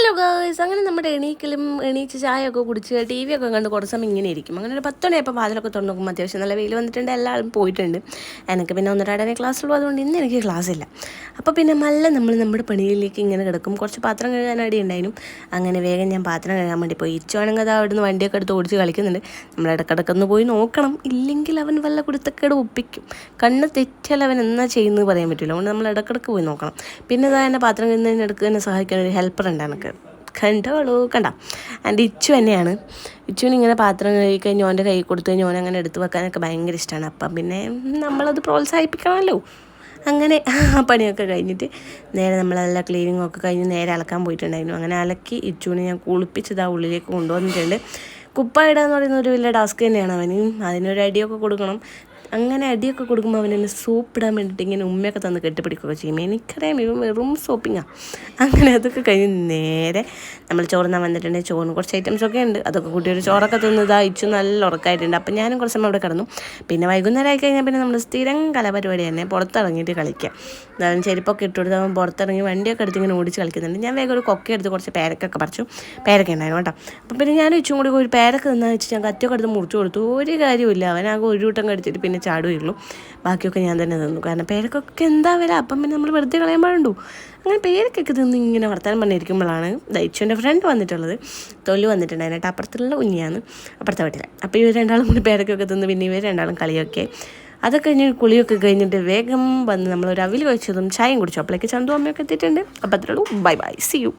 Hello girls, അങ്ങനെ നമ്മുടെ എണീച്ച് ചായയൊക്കെ കുടിച്ച് ടി വി ഒക്കെ കണ്ട് കുറച്ച് സമയം ഇങ്ങനെ ഇരിക്കും. അങ്ങനെ ഒരു 10 മണിയപ്പോൾ വാതിലൊക്കെ തുറന്നു നോക്കുമ്പോൾ അത്യാവശ്യം നല്ല വെയിൽ വന്നിട്ടുണ്ട്, എല്ലാവരും പോയിട്ടുണ്ട്. എനിക്ക് പിന്നെ 1-2 ക്ലാസ്സുള്ളൂ, അതുകൊണ്ട് ഇന്ന് എനിക്ക് ക്ലാസ്സില്ല. അപ്പോൾ പിന്നെ നമ്മൾ നമ്മുടെ പണിയിലേക്ക് ഇങ്ങനെ കിടക്കും. കുറച്ച് പാത്രം കഴുകാനടി ഉണ്ടായിരുന്നു. അങ്ങനെ വേഗം ഞാൻ പാത്രം കഴുകാൻ വേണ്ടി പോയി. ഇച്ചുവാണെങ്കിൽ അത് അവിടുന്ന് വണ്ടിയൊക്കെ എടുത്ത് ഓടിച്ച് കളിക്കുന്നുണ്ട്. നമ്മൾ ഇടക്കിടക്കൊന്ന് പോയി നോക്കണം, ഇല്ലെങ്കിൽ അവൻ വല്ല കുടുത്തക്കേട് ഒപ്പിക്കും. കണ്ണ് തെറ്റിയാൽ അവൻ എന്നാ ചെയ്യുന്നത് പറയാൻ പറ്റില്ല. അതുകൊണ്ട് നമ്മൾ ഇടക്കിടക്ക് പോയി നോക്കണം. പിന്നെ ഇതാ എന്നെ പാത്രം കഴുകുന്നതിനിടക്ക് തന്നെ സഹായിക്കാൻ ഒരു ഹെൽപ്പർ ഉണ്ട് എനിക്ക്. കണ്ടോളൂ, കണ്ട എൻ്റെ ഇച്ചു തന്നെയാണ്. ഇച്ചുവിന് ഇങ്ങനെ പാത്രം കഴുകിക്കഴിഞ്ഞ് ഓൻ്റെ കൈ കൊടുത്തു കഴിഞ്ഞാൽ ഓൻ അങ്ങനെ എടുത്ത് വെക്കാനൊക്കെ ഭയങ്കര ഇഷ്ടമാണ്. അപ്പം പിന്നെ നമ്മളത് പ്രോത്സാഹിപ്പിക്കണമല്ലോ. അങ്ങനെ ആ പണിയൊക്കെ കഴിഞ്ഞിട്ട് നേരെ നമ്മളെല്ലാം ക്ലീനിങ്ങൊക്കെ കഴിഞ്ഞ് നേരെ അലക്കാൻ പോയിട്ടുണ്ടായിരുന്നു. അങ്ങനെ അലക്കി ഇച്ചുവിനെ ഞാൻ കുളിപ്പിച്ചത് ആ ഉള്ളിലേക്ക് കൊണ്ടുവന്നിട്ടുണ്ട്. കുപ്പ ഇടുക എന്ന് പറയുന്ന ഒരു വലിയ ടാസ്ക് തന്നെയാണ് അവന്. അതിനൊരു അടിയൊക്കെ കൊടുക്കണം. അങ്ങനെ അടിയൊക്കെ കൊടുക്കുമ്പോൾ അവനെന്നെ സോപ്പിടാൻ വേണ്ടിയിട്ട് ഇങ്ങനെ ഉമ്മയൊക്കെ തന്ന് കെട്ടിപ്പിടിക്കുകയൊക്കെ ചെയ്യും. എനിക്കറിയാം ഇവൻ വെറും സോപ്പിങ്ങാണ്. അങ്ങനെ അതൊക്കെ കഴിഞ്ഞ് നേരെ നമ്മൾ ചോറുന്നാൻ വന്നിട്ടുണ്ടെങ്കിൽ ചോറിന് കുറച്ച് ഐറ്റംസൊക്കെ ഉണ്ട്. അതൊക്കെ കൂട്ടി ഒരു ചോറൊക്കെ തിന്നതാ ഇച്ചു നല്ല ഉറക്കമായിട്ടുണ്ട്. അപ്പം ഞാനും കുറച്ച് സമയം അവിടെ കിടന്നു. പിന്നെ വൈകുന്നേരം ആയി കഴിഞ്ഞാൽ പിന്നെ നമ്മൾ സ്ഥിരം കലാപരിപാടി തന്നെ പുറത്തിറങ്ങിയിട്ട് കളിക്കുക. അതായത് ചെരുപ്പൊക്കെ ഇട്ട് കൊടുത്ത് അവൻ പുറത്തിറങ്ങി വണ്ടിയൊക്കെ എടുത്ത് ഇങ്ങനെ ഓടിച്ച് കളിക്കുന്നുണ്ട്. ഞാൻ വേഗം ഒരു കൊക്ക എടുത്ത് കുറച്ച് പേരക്കൊക്കെ പറിച്ചു. പേരക്ക ഉണ്ടായിരുന്നു കേട്ടോ. അപ്പം പിന്നെ ഞാൻ ഇച്ചും കൂടി ഒരു പേരക്ക തിന്നാന്ന് വെച്ച് ഞാൻ കറ്റൊക്കെ എടുത്ത് മുറിച്ച് കൊടുത്തു. ഒരു കാര്യമില്ല, അവനാകെ ഒരു വട്ടം കടിച്ചിട്ട് പിന്നെ ചാടുകയുള്ളൂ. ബാക്കിയൊക്കെ ഞാൻ തന്നെ തിന്നു. കാരണം പേരക്കൊക്കെ എന്താ വില, അപ്പം പിന്നെ നമ്മൾ വെറുതെ കളയാൻ പാടുണ്ടോ. അങ്ങനെ പേരക്കൊക്കെ തിന്ന് ഇങ്ങനെ വർത്താനം പറഞ്ഞിരിക്കുമ്പോഴാണ് ദൈച്ചുവിൻ്റെ ഫ്രണ്ട് വന്നിട്ടുള്ളത്. തൊലി വന്നിട്ടുണ്ടായിരുന്നു കേട്ടോ. അപ്പുറത്തുള്ള ഉണ്ണിയാണ്, അപ്പുറത്തെ വീട്ടിൽ. അപ്പോൾ ഇവർ രണ്ടാളും കൂടി പേരക്കൊക്കെ തിന്ന് പിന്നെ ഇവർ രണ്ടാളും കളിയൊക്കെ. അതൊക്കെ കഴിഞ്ഞ് കുളിയൊക്കെ കഴിഞ്ഞിട്ട് വേഗം വന്ന് നമ്മളൊരു അവിൽ കഴിച്ചതും ചായയും കുടിച്ചു. അപ്പോഴേക്ക് ചന്തു അമ്മയൊക്കെ എത്തിയിട്ടുണ്ട്. അപ്പോൾ അത്രയുള്ളൂ. Bye bye, see U.